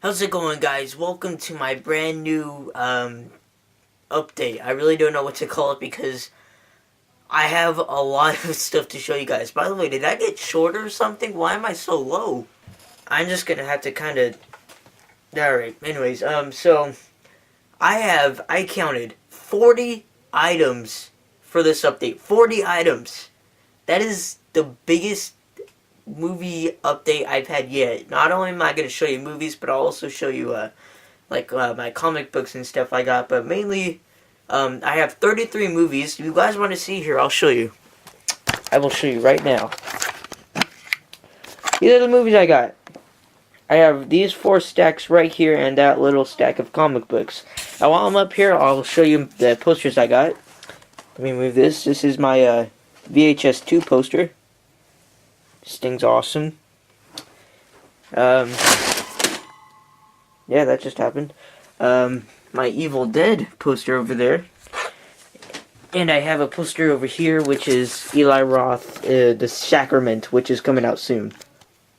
How's it going, guys? Welcome to my brand new update. I really don't know what to call it because I have a lot of stuff to show you guys. By the way, did I get shorter or something? Why am I so low? I'm just gonna have to kind of... Alright, anyways, so I counted 40 items for this update. 40 items! That is the biggest movie update I've had yet. Not only am I going to show you movies, but I'll also show you my comic books and stuff I got. But mainly, I have 33 movies. If you guys want to see here, I'll show you. I will show you right now. These are the movies I got. I have these 4 stacks right here and that little stack of comic books. Now while I'm up here, I'll show you the posters I got. Let me move this. This is my VHS 2 poster. This thing's awesome. Yeah, that just happened. My Evil Dead poster over there. And I have a poster over here, which is Eli Roth, The Sacrament, which is coming out soon.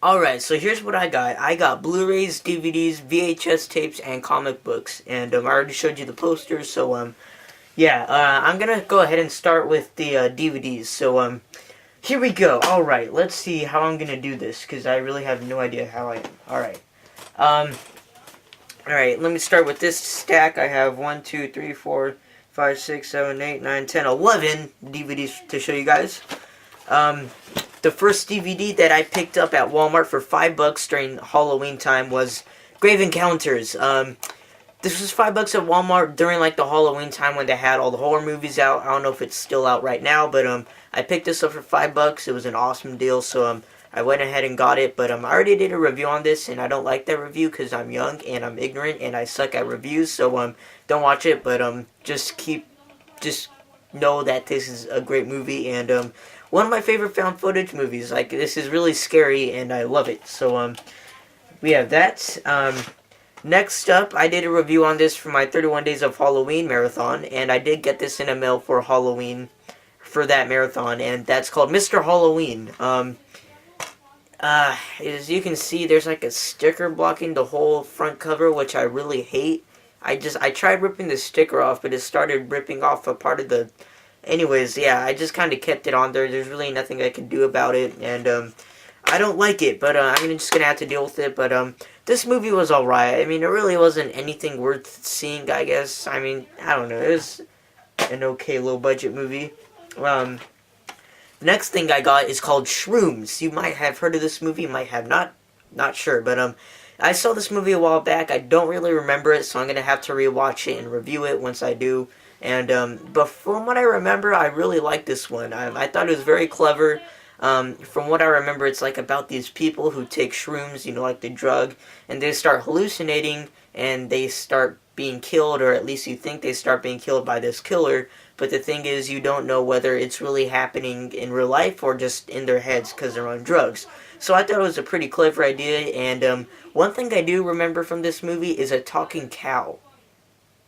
Alright, so here's what I got. I got Blu-rays, DVDs, VHS tapes, and comic books. And I already showed you the posters, so, yeah. I'm gonna go ahead and start with the DVDs. So, here we go. Alright, let's see how I'm going to do this, because I really have no idea how I am. Alright. Alright, let me start with this stack. I have 1, 2, 3, 4, 5, 6, 7, 8, 9, 10, 11 DVDs to show you guys. The first DVD that I picked up at Walmart for $5 during Halloween time was Grave Encounters. This was $5 at Walmart during like the Halloween time when they had all the horror movies out. I don't know if it's still out right now, but I picked this up for $5. It was an awesome deal, so I went ahead and got it. But I already did a review on this, and I don't like that review because I'm young and I'm ignorant and I suck at reviews. So don't watch it, but just know that this is a great movie and one of my favorite found footage movies. Like, this is really scary and I love it. So we have that. Next up, I did a review on this for my 31 Days of Halloween marathon, and I did get this in a mail for Halloween for that marathon, and that's called Mr. Halloween. As you can see, there's like a sticker blocking the whole front cover, which I really hate. I tried ripping the sticker off, but it started ripping off a part of the... Anyways, yeah, I just kind of kept it on there. There's really nothing I can do about it, and I don't like it, but I'm just gonna have to deal with it. But this movie was alright. I mean, it really wasn't anything worth seeing, I guess. I mean, I don't know. It was an okay low-budget movie. The next thing I got is called Shrooms. You might have heard of this movie, might have not. Not sure, but I saw this movie a while back. I don't really remember it, so I'm gonna have to rewatch it and review it once I do. And but from what I remember, I really liked this one. I thought it was very clever. From what I remember, it's like about these people who take shrooms, you know, like the drug, and they start hallucinating, and they start being killed, or at least you think they start being killed by this killer, but the thing is, you don't know whether it's really happening in real life, or just in their heads because they're on drugs. So I thought it was a pretty clever idea, and one thing I do remember from this movie is a talking cow.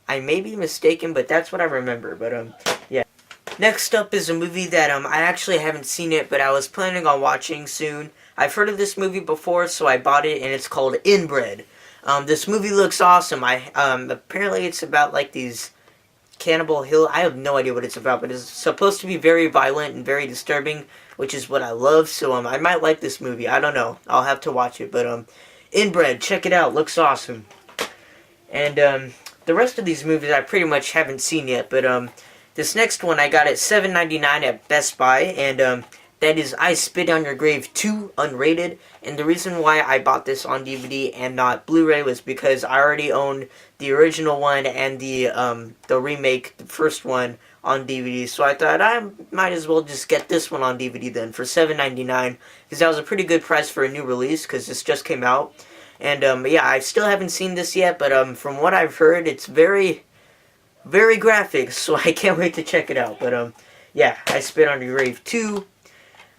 I may be mistaken, but that's what I remember, but yeah. Next up is a movie that I actually haven't seen it, but I was planning on watching soon. I've heard of this movie before, so I bought it, and it's called Inbred. This movie looks awesome. Apparently it's about like these cannibal hill. I have no idea what it's about, but it's supposed to be very violent and very disturbing, which is what I love. So I might like this movie. I don't know. I'll have to watch it, but Inbred, check it out. Looks awesome. And the rest of these movies I pretty much haven't seen yet, but this next one I got at $7.99 at Best Buy, and that is I Spit on Your Grave 2, unrated. And the reason why I bought this on DVD and not Blu-ray was because I already owned the original one and the remake, the first one, on DVD. So I thought I might as well just get this one on DVD then for $7.99, because that was a pretty good price for a new release, because this just came out. And yeah, I still haven't seen this yet, but from what I've heard, it's very, very graphic, so I can't wait to check it out. But yeah, I Spit on Your Grave 2.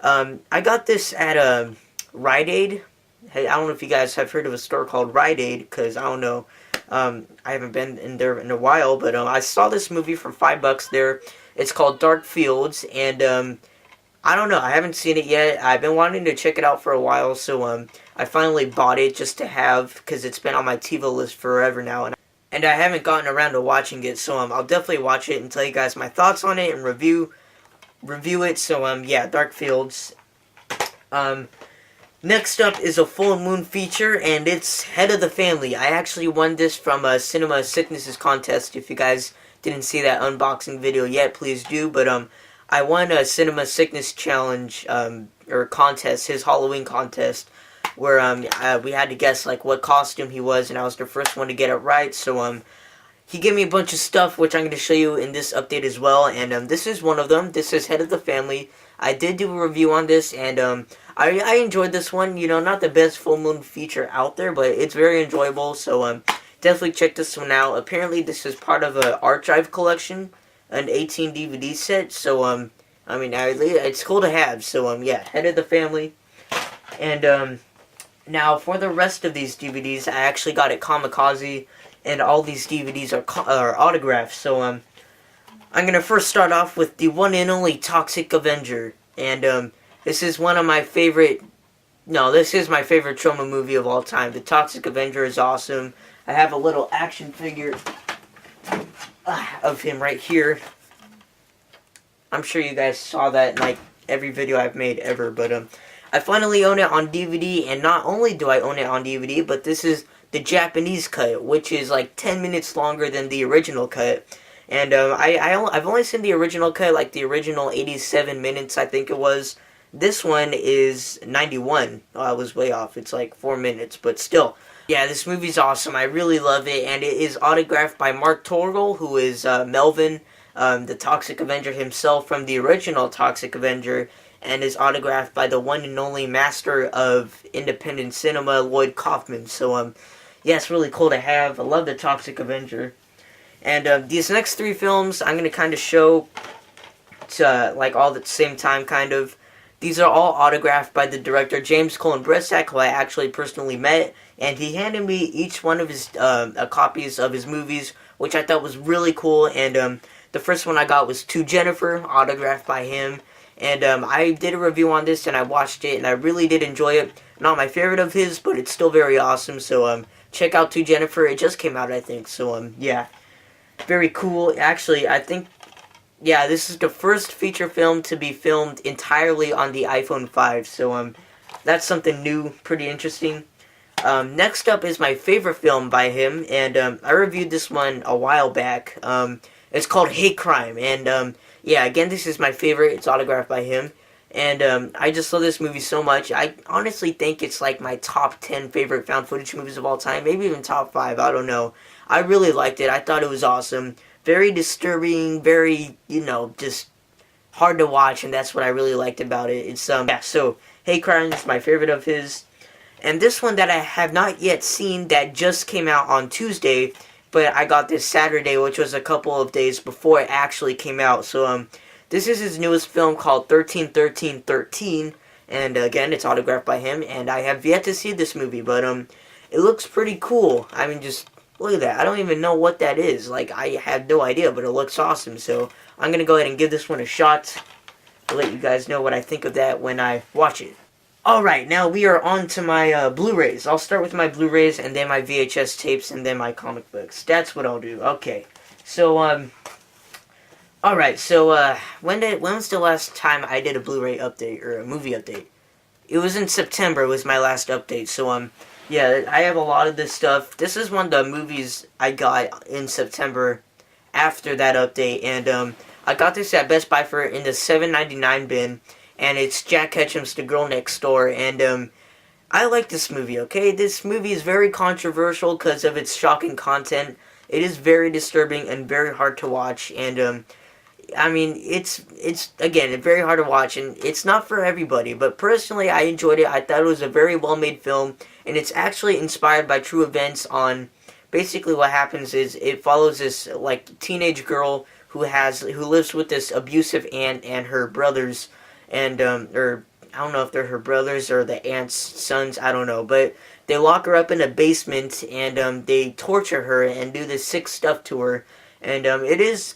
I got this at Rite Aid. Hey, I don't know if you guys have heard of a store called Rite Aid, because I don't know. I haven't been in there in a while, but I saw this movie for $5 there. It's called Dark Fields, and I don't know. I haven't seen it yet. I've been wanting to check it out for a while, so I finally bought it just to have, because it's been on my TiVo list forever now, and I haven't gotten around to watching it. So I'll definitely watch it and tell you guys my thoughts on it and review it. So yeah, Dark Fields. Next up is a full moon feature, and it's Head of the Family. I actually won this from a Cinema Sicknesses contest. If you guys didn't see that unboxing video yet, please do. But I won a Cinema Sickness challenge or contest, his Halloween contest, where we had to guess like what costume he was, and I was the first one to get it right. So he gave me a bunch of stuff, which I'm going to show you in this update as well. And this is one of them. This is Head of the Family. I did do a review on this, and I enjoyed this one. You know, not the best full moon feature out there, but it's very enjoyable. So definitely check this one out. Apparently, this is part of an archive collection, an 18 DVD set. So I mean, it's cool to have. So yeah, Head of the Family. And now for the rest of these DVDs, I actually got it Kamikaze, and all these DVDs are autographs. So I'm gonna first start off with the one and only Toxic Avenger, and this is one of my favorite. No, this is my favorite trauma movie of all time. The Toxic Avenger is awesome. I have a little action figure of him right here. I'm sure you guys saw that in like every video I've made ever, but I finally own it on DVD, and not only do I own it on DVD, but this is the Japanese cut, which is like 10 minutes longer than the original cut. And I've only seen the original cut, like the original 87 minutes, I think it was. This one is 91. Oh, I was way off. It's like 4 minutes, but still. Yeah, this movie's awesome. I really love it, and it is autographed by Mark Torgel, who is Melvin, the Toxic Avenger himself from the original Toxic Avenger, and is autographed by the one and only master of independent cinema, Lloyd Kaufman. So, yeah, it's really cool to have. I love the Toxic Avenger. And these next three films, I'm going to kind of show to, like, all at the same time, kind of. These are all autographed by the director, James Colin Bressak, who I actually personally met. And he handed me each one of his copies of his movies, which I thought was really cool. And the first one I got was To Jennifer, autographed by him. And I did a review on this, and I watched it, and I really did enjoy it. Not my favorite of his, but it's still very awesome. So check out To Jennifer. It just came out, I think. So yeah, very cool. Actually, I think, yeah, this is the first feature film to be filmed entirely on the iPhone 5. So that's something new, pretty interesting. Next up is my favorite film by him, and I reviewed this one a while back. It's called Hate Crime, and yeah, again, this is my favorite. It's autographed by him, and I just love this movie so much. I honestly think it's like my top 10 favorite found footage movies of all time, maybe even top 5, I don't know. I really liked it. I thought it was awesome. Very disturbing, very, you know, just hard to watch, and that's what I really liked about it. It's, yeah, so Hate Crime is my favorite of his. And this one that I have not yet seen that just came out on Tuesday, but I got this Saturday, which was a couple of days before it actually came out. So this is his newest film called 13-13-13, and again, it's autographed by him, and I have yet to see this movie, but it looks pretty cool. I mean, just look at that. I don't even know what that is. Like, I have no idea, but it looks awesome. So I'm going to go ahead and give this one a shot. I'll let you guys know what I think of that when I watch it. Alright, now we are on to my Blu-rays. I'll start with my Blu-rays, and then my VHS tapes, and then my comic books. That's what I'll do. Okay. So, alright, so, when was the last time I did a Blu-ray update, or a movie update? It was in September, was my last update, so, yeah, I have a lot of this stuff. This is one of the movies I got in September after that update, and, I got this at Best Buy for in the $7.99 bin. And it's Jack Ketchum's The Girl Next Door, and I like this movie, okay? This movie is very controversial because of its shocking content. It is very disturbing and very hard to watch, and I mean, it's again, very hard to watch, and it's not for everybody, but personally, I enjoyed it. I thought it was a very well-made film, and it's actually inspired by true events. On basically what happens is it follows this, like, teenage girl who lives with this abusive aunt and her brothers, and or I don't know if they're her brothers or the aunt's sons, I don't know, but they lock her up in a basement, and they torture her and do this sick stuff to her, And it is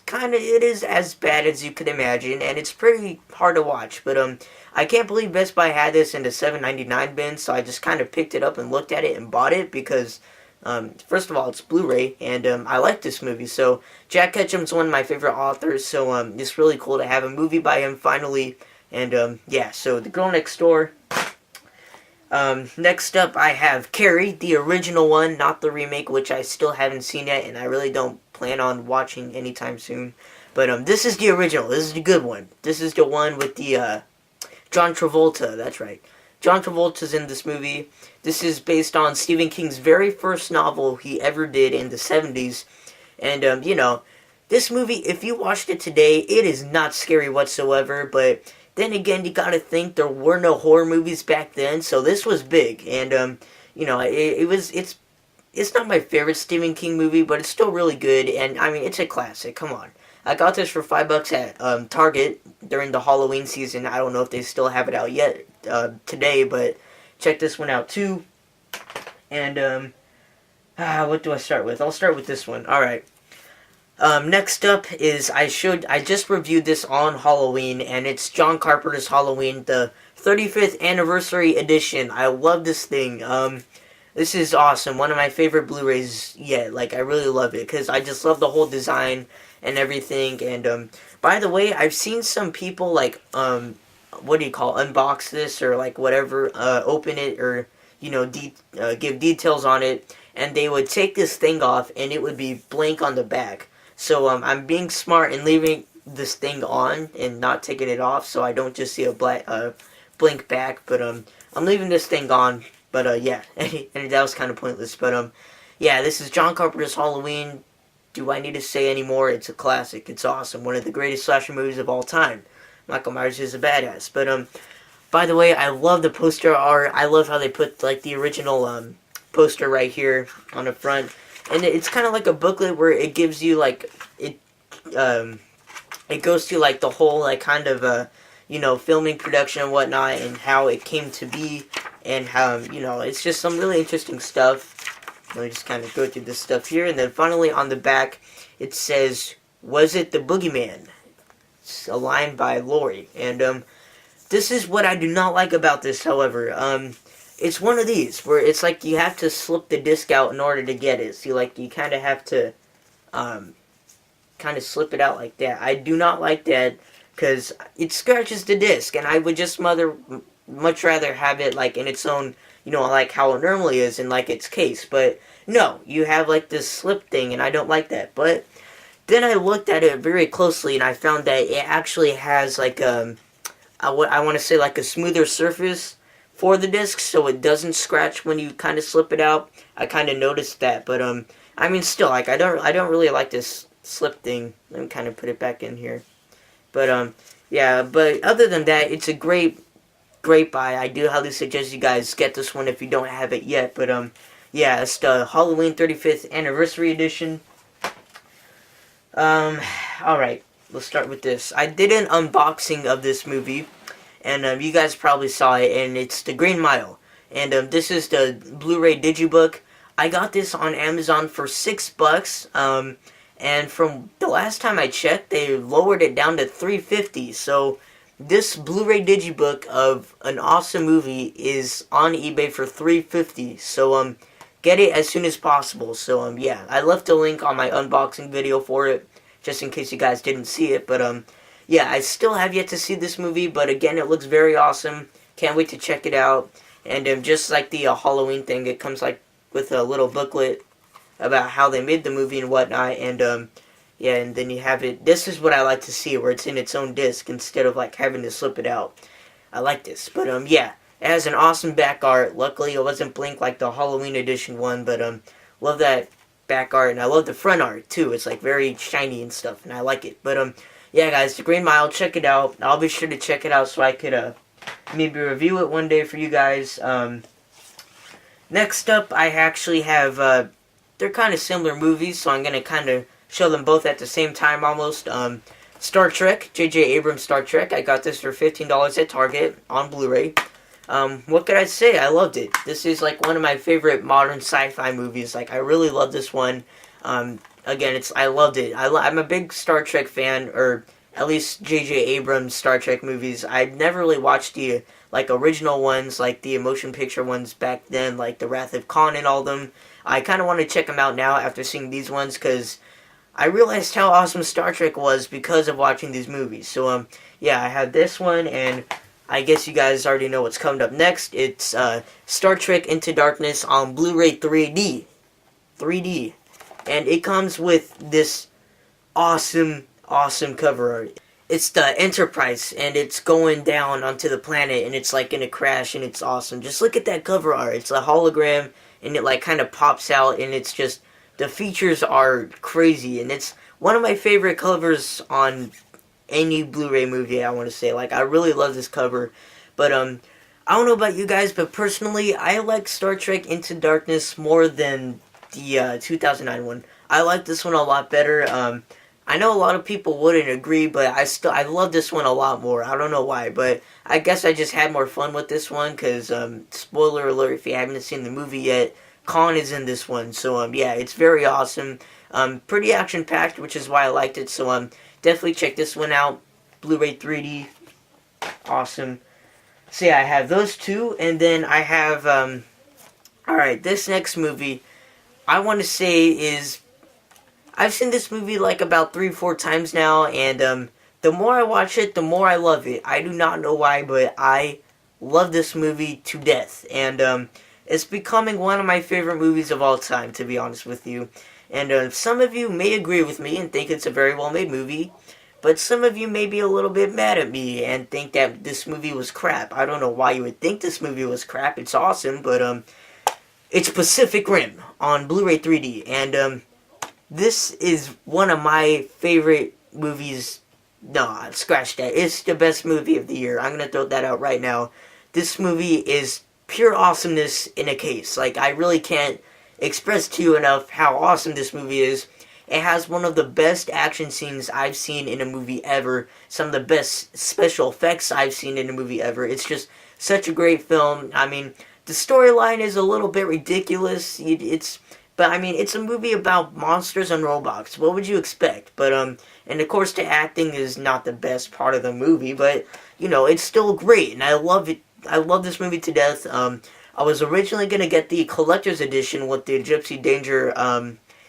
as bad as you could imagine, and it's pretty hard to watch. But I can't believe Best Buy had this in the $7.99 bin, so I just kind of picked it up and looked at it and bought it because, first of all, it's Blu-ray, and I like this movie. So Jack Ketchum's one of my favorite authors, so it's really cool to have a movie by him finally. And yeah, so The Girl Next Door. Next up, I have Carrie, the original one, not the remake, which I still haven't seen yet, and I really don't plan on watching anytime soon. But this is the original. This is the good one. This is the one with the John Travolta. That's right. John Travolta's in this movie. This is based on Stephen King's very first novel he ever did in the 70s. And, you know, this movie, if you watched it today, it is not scary whatsoever, but then again, you gotta think there were no horror movies back then, so this was big. And, you know, it's not my favorite Stephen King movie, but it's still really good, and, I mean, it's a classic. Come on. I got this for $5 at Target during the Halloween season. I don't know if they still have it out yet today, but check this one out too. And what do I start with? I'll start with this one. All right. Next up is I just reviewed this on Halloween, and it's John Carpenter's Halloween, the 35th anniversary edition. I love this thing. This is awesome. One of my favorite Blu-rays yet. Like, I really love it because I just love the whole design and everything. And by the way, I've seen some people like what do you call, unbox this or like whatever, open it or you know give details on it, and they would take this thing off and it would be blank on the back. So I'm being smart and leaving this thing on and not taking it off, so I don't just see a blank back. But I'm leaving this thing on. But yeah, and that was kind of pointless. But yeah, this is John Carpenter's Halloween. Do I need to say any more? It's a classic. It's awesome. One of the greatest slasher movies of all time. Michael Myers is a badass. But by the way, I love the poster art. I love how they put like the original poster right here on the front, and it's kind of like a booklet where it gives you like it goes through like the whole like kind of you know, filming, production and whatnot, and how it came to be, and how, you know, it's just some really interesting stuff. Let me just kind of go through this stuff here, and then finally on the back it says, "Was it the Boogeyman?" It's a line by Lori. And this is what I do not like about this, however. It's one of these where it's like you have to slip the disc out in order to get it. So like you kind of have to kind of slip it out like that. I do not like that because it scratches the disc, and I would just much rather have it like in its own, you know, like how it normally is in like its case. But no, you have like this slip thing, and I don't like that. But then I looked at it very closely, and I found that it actually has like I want to say like a smoother surface for the disc, so it doesn't scratch when you kind of slip it out. I kind of noticed that, but I mean, still, like I don't really like this slip thing. Let me kind of put it back in here. But yeah, but other than that, it's a great buy. I do highly suggest you guys get this one if you don't have it yet. But yeah, it's the Halloween 35th anniversary edition. Alright, let's start with this. I did an unboxing of this movie, and you guys probably saw it, and it's The Green Mile. And this is the Blu-ray Digibook. I got this on Amazon for $6. And from the last time I checked, they lowered it down to $3.50. So this Blu-ray Digibook of an awesome movie is on eBay for $3.50. So get it as soon as possible. So yeah, I left a link on my unboxing video for it, just in case you guys didn't see it. But yeah, I still have yet to see this movie, but again, it looks very awesome. Can't wait to check it out. And just like the Halloween thing, it comes like with a little booklet about how they made the movie and whatnot. And yeah, and then you have it. This is what I like to see, where it's in its own disc instead of like having to slip it out. I like this. But yeah, it has an awesome back art. Luckily, it wasn't blink like the Halloween edition one, but love that back art, and I love the front art too. It's like very shiny and stuff, and I like it. But yeah, guys, The Green Mile, check it out. I'll be sure to check it out so I could maybe review it one day for you guys. Next up, I actually have they're kind of similar movies, so I'm gonna kind of show them both at the same time almost. Star Trek, J.J. Abrams' Star Trek. I got this for $15 at Target on Blu-ray. What could I say? I loved it. This is like one of my favorite modern sci-fi movies. Like, I really love this one. Again, I loved it. I'm a big Star Trek fan, or at least J.J. Abrams Star Trek movies. I've never really watched the like original ones, like the motion picture ones back then, like the Wrath of Khan and all them. I kind of want to check them out now after seeing these ones, because I realized how awesome Star Trek was because of watching these movies. So yeah, I have this one, and I guess you guys already know what's coming up next. It's Star Trek Into Darkness on Blu-ray 3D. 3D. And it comes with this awesome cover art. It's the Enterprise, and it's going down onto the planet, and it's like in a crash, and it's awesome. Just look at that cover art. It's a hologram, and it like kind of pops out, and it's just, the features are crazy, and it's one of my favorite covers on any Blu-ray movie, I want to say. Like, I really love this cover. But I don't know about you guys, but personally, I like Star Trek Into Darkness more than the 2009 one. I like this one a lot better. I know a lot of people wouldn't agree, but I love this one a lot more. I don't know why, but I guess I just had more fun with this one, because spoiler alert if you haven't seen the movie yet, Khan is in this one. So yeah, it's very awesome. Pretty action packed, which is why I liked it. So definitely check this one out. Blu-ray 3D, awesome. So yeah, I have those two, and then I have alright, this next movie I want to say is, I've seen this movie like about 3-4 times now, and the more I watch it, the more I love it. I do not know why, but I love this movie to death, and it's becoming one of my favorite movies of all time, to be honest with you. And some of you may agree with me and think it's a very well-made movie, but some of you may be a little bit mad at me and think that this movie was crap. I don't know why you would think this movie was crap. It's awesome, but it's Pacific Rim on Blu-ray 3D, and this is one of my favorite movies. No, scratch that. It's the best movie of the year. I'm going to throw that out right now. This movie is pure awesomeness in a case. Like, I really can't express to you enough how awesome this movie is. It has one of the best action scenes I've seen in a movie ever. Some of the best special effects I've seen in a movie ever. It's just such a great film. I mean, the storyline is a little bit ridiculous. But I mean, it's a movie about monsters and robots. What would you expect? But and of course the acting is not the best part of the movie, but you know, it's still great, and I love it. I love this movie to death. I was originally gonna get the collector's edition with the Gypsy Danger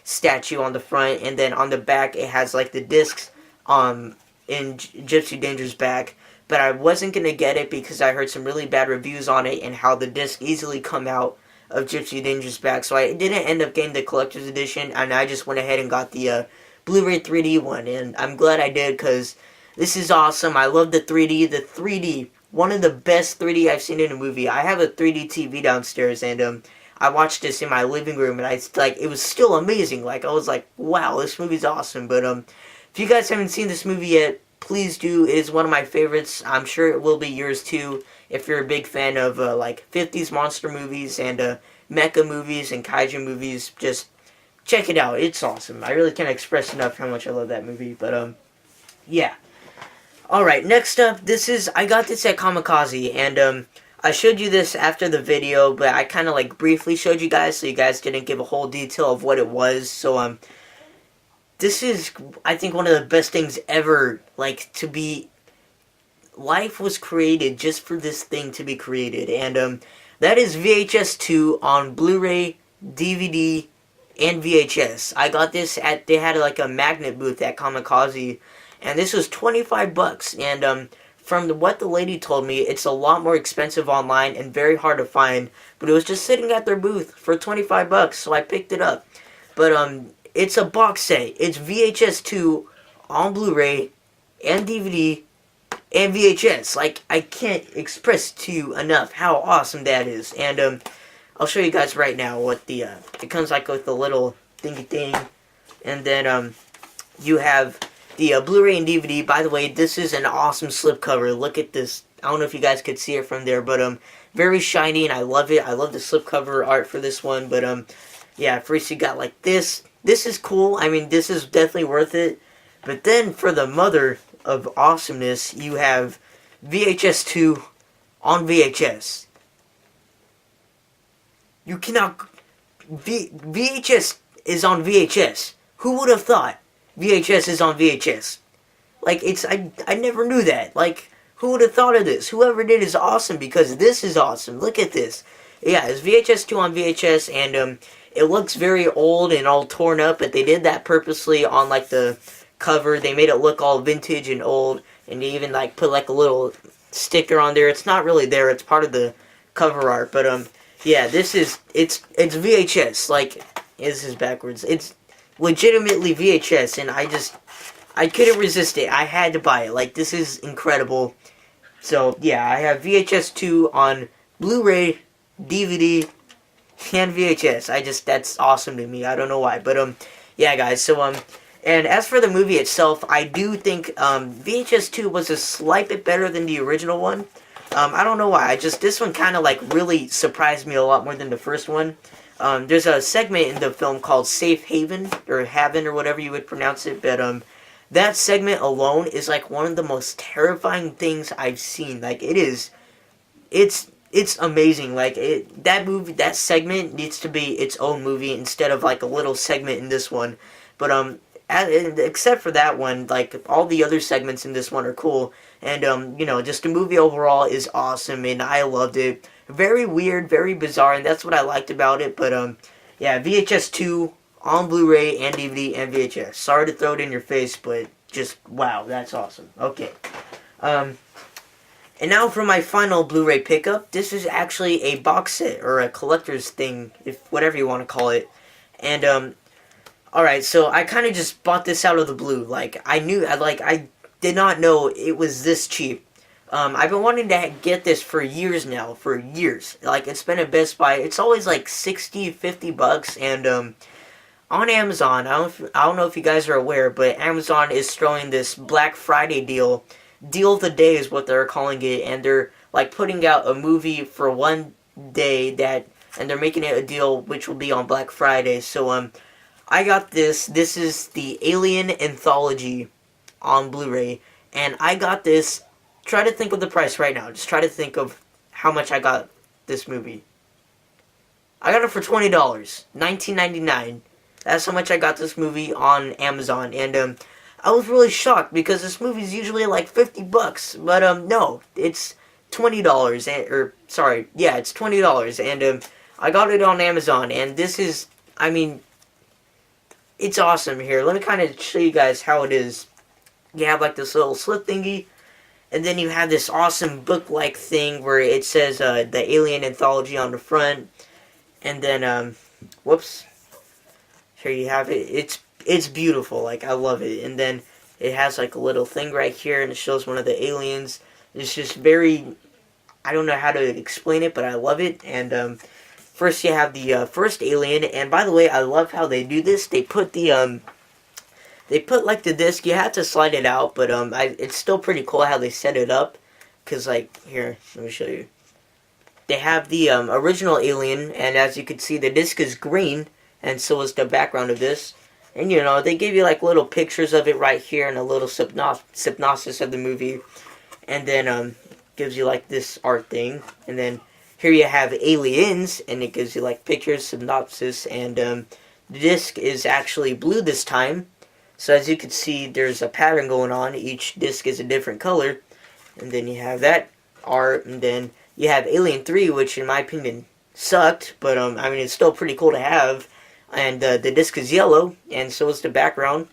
statue on the front, and then on the back it has like the discs in Gypsy Danger's back. But I wasn't going to get it because I heard some really bad reviews on it and how the discs easily come out of Gypsy Danger's back. So I didn't end up getting the collector's edition, and I just went ahead and got the Blu-ray 3D one. And I'm glad I did, because this is awesome. I love the 3D. The 3D, one of the best 3D I've seen in a movie. I have a 3D TV downstairs, and I watched this in my living room, and it was still amazing. Like, I was like, wow, this movie's awesome. But if you guys haven't seen this movie yet, please do. It is one of my favorites. I'm sure it will be yours too, if you're a big fan of like 50s monster movies and mecha movies and kaiju movies. Just check it out. It's awesome. I really can't express enough how much I love that movie. But yeah. Alright, next up, I got this at Kamikaze, and I showed you this after the video, but I kind of like briefly showed you guys, so you guys didn't give a whole detail of what it was. So this is, I think, one of the best things ever, like, to be, life was created just for this thing to be created, and that is VHS 2 on Blu-ray, DVD, and VHS. I got this they had like a magnet booth at Kamikaze, and this was $25, and from what the lady told me, it's a lot more expensive online and very hard to find, but it was just sitting at their booth for $25, so I picked it up. But it's a box set. It's VHS 2 on Blu-ray and DVD and VHS. Like, I can't express to you enough how awesome that is. And I'll show you guys right now what the it comes like with the little thingy thing, and then you have the Blu-ray and DVD. By the way, this is an awesome slipcover. Look at this. I don't know if you guys could see it from there, but very shiny, and I love it. I love the slipcover art for this one. But yeah, first you got like this. This is cool. I mean, this is definitely worth it. But then for the mother of awesomeness, you have VHS 2 on VHS. You cannot... VHS is on VHS. Who would have thought VHS is on VHS? Like, I never knew that. Like, who would have thought of this? Whoever did is awesome, because this is awesome. Look at this. Yeah, it's VHS 2 on VHS, and it looks very old and all torn up, but they did that purposely on, like, the cover. They made it look all vintage and old, and they even, like, put, like, a little sticker on there. It's not really there. It's part of the cover art, but, yeah, it's VHS. Like, this is backwards. It's legitimately VHS, and I couldn't resist it. I had to buy it. Like, this is incredible. So, yeah, I have VHS 2 on Blu-ray, DVD, and VHS. That's awesome to me. I don't know why. But, yeah, guys. So, and as for the movie itself, I do think, VHS 2 was a slight bit better than the original one. I don't know why. This one kind of, like, really surprised me a lot more than the first one. There's a segment in the film called Safe Haven, or Haven, or whatever you would pronounce it, but, that segment alone is, like, one of the most terrifying things I've seen. Like, it's amazing. Like, that segment needs to be its own movie instead of, like, a little segment in this one. But, except for that one, like, all the other segments in this one are cool. And, you know, just the movie overall is awesome, and I loved it. Very weird, very bizarre, and that's what I liked about it. But, yeah, VHS 2 on Blu-ray and DVD and VHS. Sorry to throw it in your face, but just, wow, that's awesome. Okay. And now for my final Blu-ray pickup. This is actually a box set, or a collector's thing, if whatever you want to call it. And, alright, so I kind of just bought this out of the blue. Like, I did not know it was this cheap. I've been wanting to get this for years now, for years. Like, it's been at Best Buy. It's always like $60, $50, and, on Amazon, I don't know if you guys are aware, but Amazon is throwing this Black Friday deal. Deal of the day is what they're calling it, and they're, like, putting out a movie for one day and they're making it a deal which will be on Black Friday. So, I got this. This is the Alien Anthology on Blu-ray, and I got this. Try to think of the price right now. Just try to think of how much I got this movie. I got it for $20, $19.99. That's how much I got this movie on Amazon, and I was really shocked because this movie's usually like $50, but no, it's $20, it's $20, and I got it on Amazon, and this is, I mean, it's awesome here. Let me kind of show you guys how it is. You have like this little slip thingy, and then you have this awesome book-like thing where it says the Alien Anthology on the front, and then, whoops. Here you have it. It's beautiful. Like, I love it. And then it has like a little thing right here, and it shows one of the aliens. It's just very, I don't know how to explain it, but I love it. And first you have the first alien, and by the way, I love how they do this. They put like the disc. You have to slide it out, but it's still pretty cool how they set it up. Cause like here, let me show you. They have the original alien, and as you can see, the disc is green. And so is the background of this. And, you know, they give you, like, little pictures of it right here and a little synopsis of the movie. And then, gives you, like, this art thing. And then here you have aliens, and it gives you, like, pictures, synopsis. And, the disc is actually blue this time. So as you can see, there's a pattern going on. Each disc is a different color. And then you have that art. And then you have Alien 3, which, in my opinion, sucked. But, I mean, it's still pretty cool to have. And the disc is yellow, and so is the background.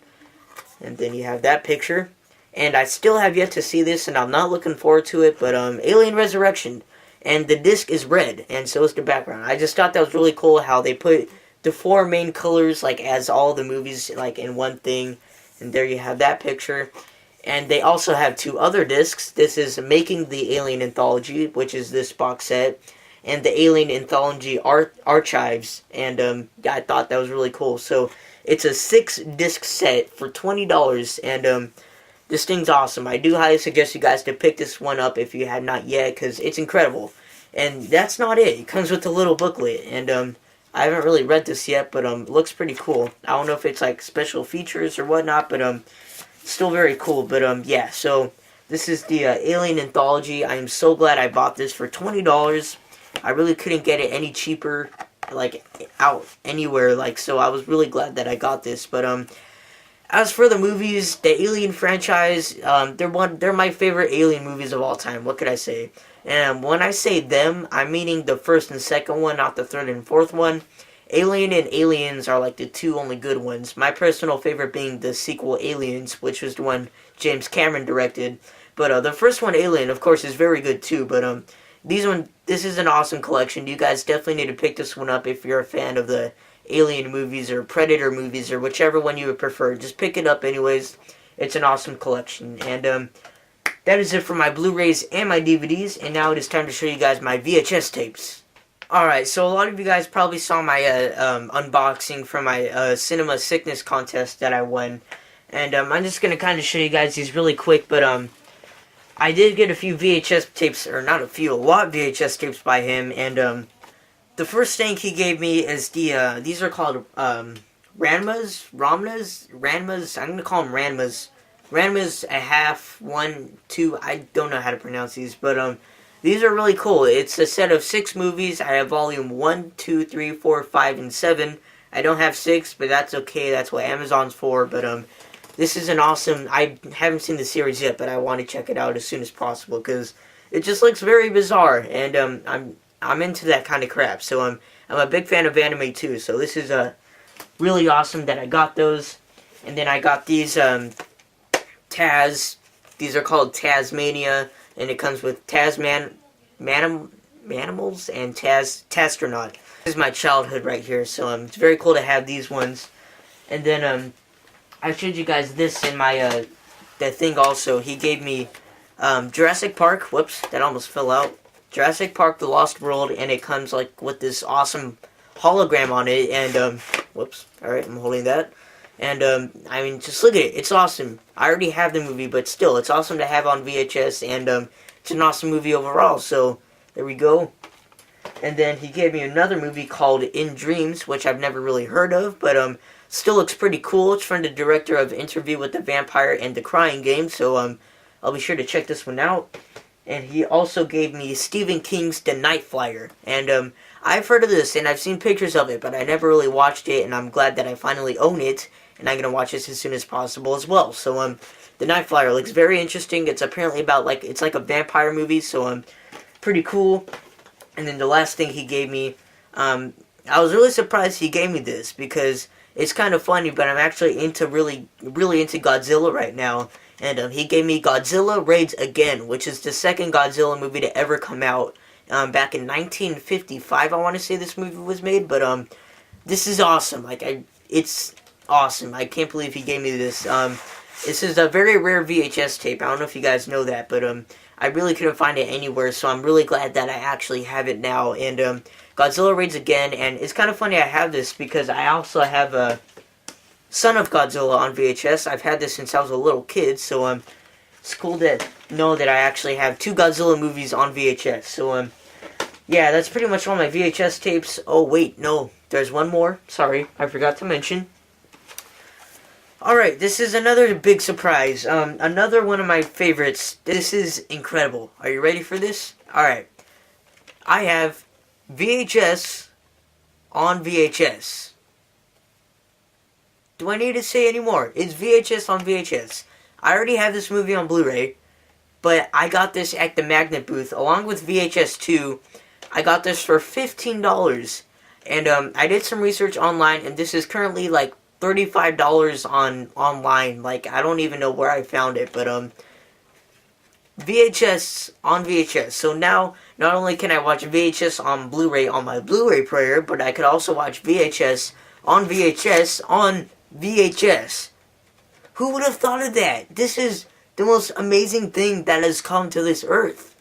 And then you have that picture. And I still have yet to see this, and I'm not looking forward to it, but Alien Resurrection. And the disc is red, and so is the background. I just thought that was really cool how they put the four main colors, like, as all the movies, like, in one thing. And there you have that picture. And they also have two other discs. This is Making the Alien Anthology, which is this box set. And the Alien Anthology Archives, and I thought that was really cool. So it's a 6-disc set for $20, and this thing's awesome. I do highly suggest you guys to pick this one up if you have not yet, because it's incredible. And that's not it. It comes with a little booklet, and I haven't really read this yet, but it looks pretty cool. I don't know if it's like special features or whatnot, but still very cool. But yeah, so this is the Alien Anthology. I am so glad I bought this for $20. I really couldn't get it any cheaper. like out anywhere. Like, so I was really glad that I got this. But as for the movies, the Alien franchise, they're my favorite Alien movies of all time. What could I say? And when I say them, I'm meaning the first and second one, not the third and fourth one. Alien and Aliens are like the two only good ones. My personal favorite being the sequel Aliens, which was the one James Cameron directed. But the first one, Alien, of course, is very good too. But this is an awesome collection. You guys definitely need to pick this one up if you're a fan of the Alien movies or Predator movies or whichever one you would prefer. Just pick it up anyways. It's an awesome collection. And that is it for my Blu-rays and my DVDs. And now it is time to show you guys my VHS tapes. Alright, so a lot of you guys probably saw my unboxing from my Cinema Sickness contest that I won. And I'm just going to kind of show you guys these really quick. But I did get a few VHS tapes, or not a few, a lot of VHS tapes by him. And the first thing he gave me is these are called Ranmas, I'm going to call them Ranmas. Ranma's a half, 1, 2, I don't know how to pronounce these, but these are really cool. It's a set of 6 movies. I have volume 1, 2, 3, 4, 5, and 7. I don't have 6, but that's okay. That's what Amazon's for. But this is an awesome. I haven't seen the series yet, but I want to check it out as soon as possible because it just looks very bizarre, and I'm into that kind of crap. So I'm a big fan of anime too. So this is really awesome that I got those, and then I got these Taz. These are called Taz-Mania. And it comes with Taz-Manimals and Taz-Tronaut. This is my childhood right here, so it's very cool to have these ones. And then I showed you guys this in my that thing also. He gave me Jurassic Park. Whoops, that almost fell out. Jurassic Park: The Lost World, and it comes like with this awesome hologram on it. And whoops, all right, I'm holding that. And, I mean, just look at it. It's awesome. I already have the movie, but still, it's awesome to have on VHS, and it's an awesome movie overall. So, there we go. And then he gave me another movie called In Dreams, which I've never really heard of, but still looks pretty cool. It's from the director of Interview with the Vampire and The Crying Game, so I'll be sure to check this one out. And he also gave me Stephen King's The Night Flyer, and I've heard of this, and I've seen pictures of it, but I never really watched it, and I'm glad that I finally own it. And I'm going to watch this as soon as possible as well. So, The Night Flyer looks very interesting. It's apparently about, it's like a vampire movie, so, pretty cool. And then the last thing he gave me, I was really surprised he gave me this, because it's kind of funny, but I'm actually really into Godzilla right now. And, he gave me Godzilla Raids Again, which is the second Godzilla movie to ever come out. Back in 1955, I want to say this movie was made, but, this is awesome. It's awesome. I can't believe he gave me this. This is a very rare VHS tape. I don't know if you guys know that, but I really couldn't find it anywhere, so I'm really glad that I actually have it now. And Godzilla Raids Again, and it's kind of funny I have this because I also have Son of Godzilla on VHS. I've had this since I was a little kid, so it's cool to know that I actually have 2 Godzilla movies on VHS. So yeah, that's pretty much all my VHS tapes. Oh wait, no, there's one more. Sorry, I forgot to mention. Alright, this is another big surprise. Another one of my favorites. This is incredible. Are you ready for this? Alright. I have VHS on VHS. Do I need to say any more? It's VHS on VHS. I already have this movie on Blu-ray, but I got this at the Magnet booth along with VHS 2. I got this for $15. And I did some research online, and this is currently like $35 online. Like, I don't even know where I found it, but VHS on VHS. So now, not only can I watch VHS on Blu-ray on my Blu-ray player, but I could also watch VHS on VHS on VHS. Who would have thought of that? This is the most amazing thing that has come to this earth.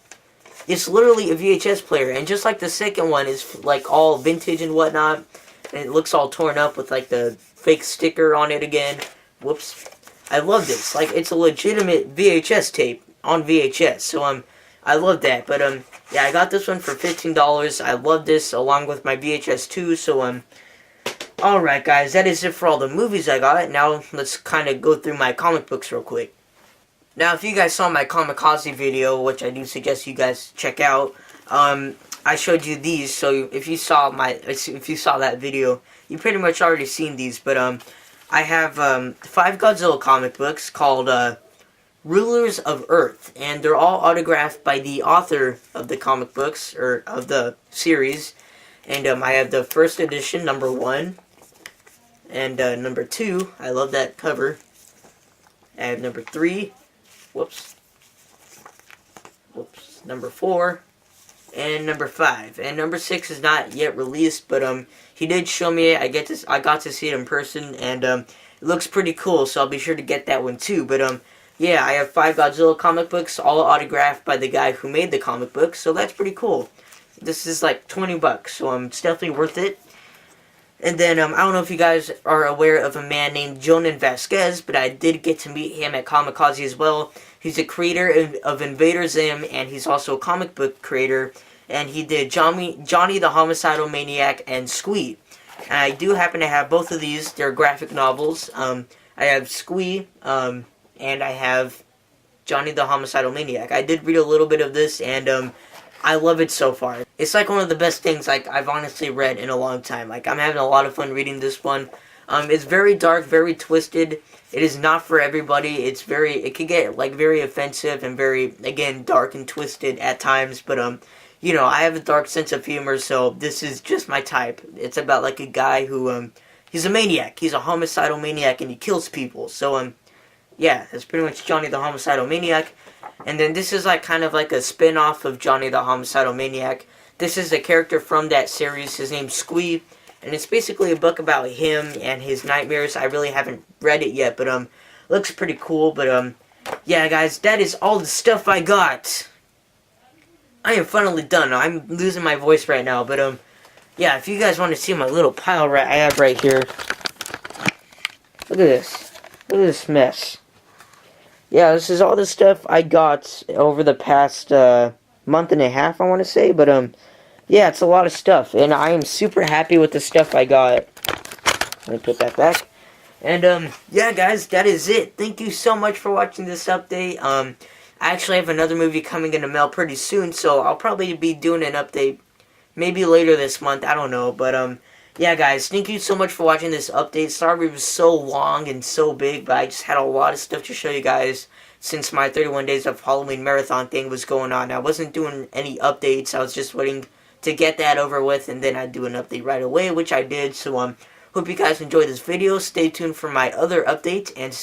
It's literally a VHS player, and just like the second one is like all vintage and whatnot, and it looks all torn up with like the fake sticker on it again. Whoops. I love this. Like, it's a legitimate VHS tape on VHS. So, I love that. But, yeah, I got this one for $15. I love this along with my VHS 2. So, alright, guys. That is it for all the movies I got. Now, let's kind of go through my comic books real quick. Now, if you guys saw my Kamikaze video, which I do suggest you guys check out, I I showed you these, so if you saw that video, you pretty much already seen these. But I have 5 Godzilla comic books called Rulers of Earth, and they're all autographed by the author of the comic books, or of the series. And I have the first edition, number 1, and number 2. I love that cover. I have number 3. Whoops. Number 4. And number 5. And number 6 is not yet released, but he did show me it. I got to see it in person, and it looks pretty cool, so I'll be sure to get that one too. But yeah, I have 5 Godzilla comic books, all autographed by the guy who made the comic books, so that's pretty cool. This is like $20, so it's definitely worth it. And then, I don't know if you guys are aware of a man named Jonan Vasquez, but I did get to meet him at Comikaze as well. He's a creator of Invader Zim, and he's also a comic book creator. And he did Johnny the Homicidal Maniac and Squee. And I do happen to have both of these. They're graphic novels. I have Squee, and I have Johnny the Homicidal Maniac. I did read a little bit of this, and I love it so far. It's like one of the best things I've honestly read in a long time. I'm having a lot of fun reading this one. It's very dark, very twisted. It is not for everybody. It can get very offensive and very, again, dark and twisted at times. But you know, I have a dark sense of humor, so this is just my type. It's about a guy who he's a maniac. He's a homicidal maniac, and he kills people. So yeah, that's pretty much Johnny the Homicidal Maniac. And then this is kind of a spin-off of Johnny the Homicidal Maniac. This is a character from that series. His name's Squee. And it's basically a book about him and his nightmares. I really haven't read it yet, but looks pretty cool. But yeah, guys, that is all the stuff I got. I am finally done. I'm losing my voice right now, but yeah, if you guys want to see my little pile I have right here. Look at this. Look at this mess. Yeah, this is all the stuff I got over the past month and a half, I want to say. But yeah, it's a lot of stuff, and I am super happy with the stuff I got. Let me put that back. And yeah, guys, that is it. Thank you so much for watching this update. I actually have another movie coming in the mail pretty soon, so I'll probably be doing an update maybe later this month. I don't know, but yeah, guys, thank you so much for watching this update. Sorry it was so long and so big, but I just had a lot of stuff to show you guys since my 31 Days of Halloween Marathon thing was going on. I wasn't doing any updates. I was just waiting to get that over with, and then I'd do an update right away, which I did. So, hope you guys enjoyed this video. Stay tuned for my other updates, and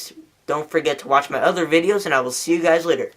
don't forget to watch my other videos, and I will see you guys later.